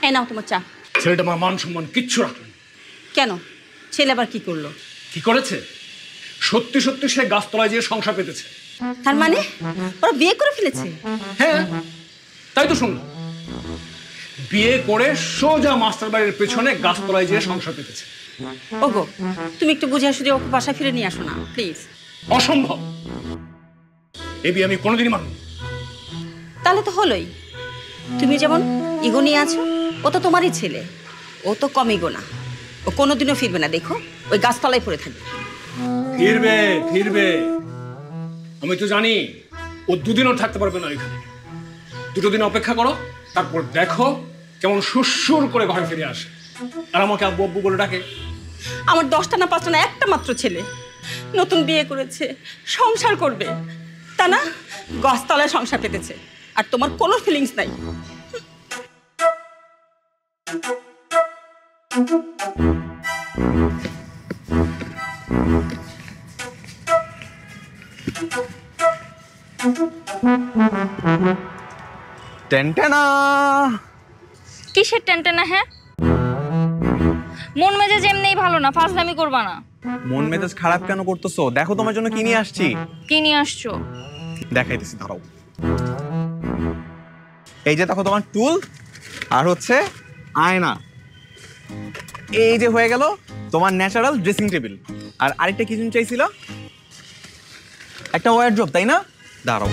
এই নাও তোমার চা। ছেলেটা আমার মান সম্মান কিচ্ছু রাখলেন। কেন? ছেলে আবার কি করলো? কি করেছে? সত্যি সত্যি সে গাছতলায় যেয়ে সংসার পেতেছে। তার মানে ওরা বিয়ে করে ফেলেছে? হ্যাঁ, তাই তো শুনলাম। বিয়ে করে সোজা মাস্টার বাড়ির পেছনে গাছতলায় যেয়ে সংসার পেতেছে। ওগো, তুমি একটু বুঝে আসো যে ওকে বাসায় ফিরে নিয়ে আসো না প্লিজ। অসম্ভব, এ বিয়ে আমি কোনোদিনই মানব না। তাহলে তো হলোই। তুমি যেমন ইগো নিয়ে আছো, ও তো তোমারই ছেলে, ও তো কম ইগো না। ও কোনোদিনও ফিরবে না, দেখো ওই গাছতলায় পড়ে থাকবে। ফিরবে ফিরবে, আমি তো জানি ও দুদিনও থাকতে পারবে না এখানে। দুটো দিন অপেক্ষা করো, তারপর দেখো কেমন সুরসুর করে ঘরে ফিরে আসে আর আমাকে আব্বু আব্বু বলে ডাকে। আমার 10টা না 5টা না, একটা মাত্র ছেলে, নতুন বিয়ে করেছে, সংসার করবে, তা না গাছতলায় সংসার পেতেছে, আর তোমার কোনো ফিলিংস নাই। টেনটেনা। কিসের টেনটেনা? হ্যাঁ, মন মেজাজ এমনিই ভালো না, ফাজলামি করবা না। মন মেজাজ খারাপ কেন করতেছো? দেখো তোমার জন্য কি নিয়ে আসছি। কি নিয়ে আসছো? দেখাইতেছি, দাঁড়াও। এই যে দেখো তোমার টুল, আর হচ্ছে আয়না। এই যে হয়ে গেল তোমার ন্যাচারাল ড্রেসিং টেবিল। আর আরেকটা কি জিনিস চাইছিল? একটা ওয়ারড্রোব, তাই না? দাঁড়াও।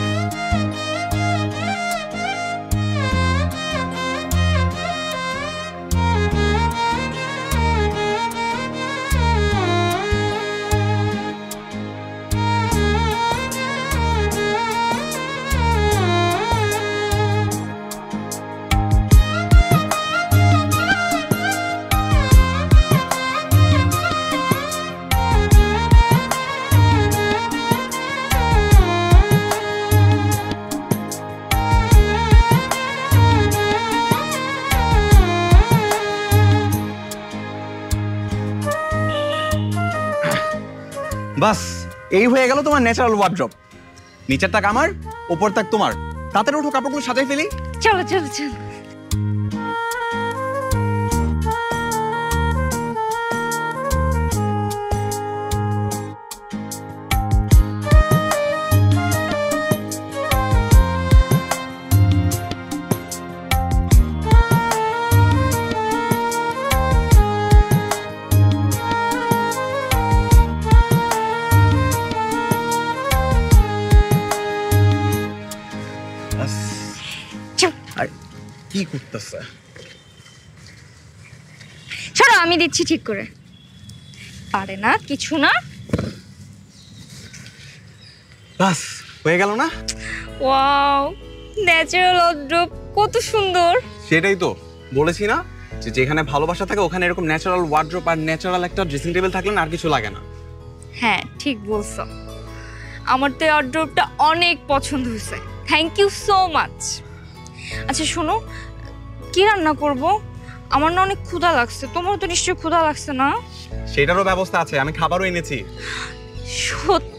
বাস, এই হয়ে গেল তোমার ন্যাচারাল ওয়ার্ড্রপ। নিচের তাক আমার, উপর তাক তোমার। তাড়াতাড়ি উঠো, কাপড়গুলো সাজাই ফেলি। চলো চলো চলো। আর কি করতেছে? চলো, আমি দিচ্ছি ঠিক করে। পারে না, কিছু না। বাস, হয়ে গেল না? ওয়াও, ন্যাচারাল ওয়ার্ড্রোব, কত সুন্দর। সেটাই তো বলেছি না, যে যেখানে ভালোবাসা থাকে ওখানে এরকম ন্যাচারাল ওয়ার্ড্রোব আর ন্যাচারাল একটা ড্রেসিং টেবিল থাকলে না আর কিছু লাগে না। হ্যাঁ, ঠিক বলছো। আমার তো এই ওয়ার্ড্রোবটা অনেক পছন্দ হয়েছে। Thank you so much. আচ্ছা শোনো, কি রান্না করব? আমার না অনেক ক্ষুধা লাগছে। তোমার তো নিশ্চয়ই ক্ষুধা লাগছে না? সেটারও ব্যবস্থা আছে, আমি খাবারও এনেছি। সত্যি?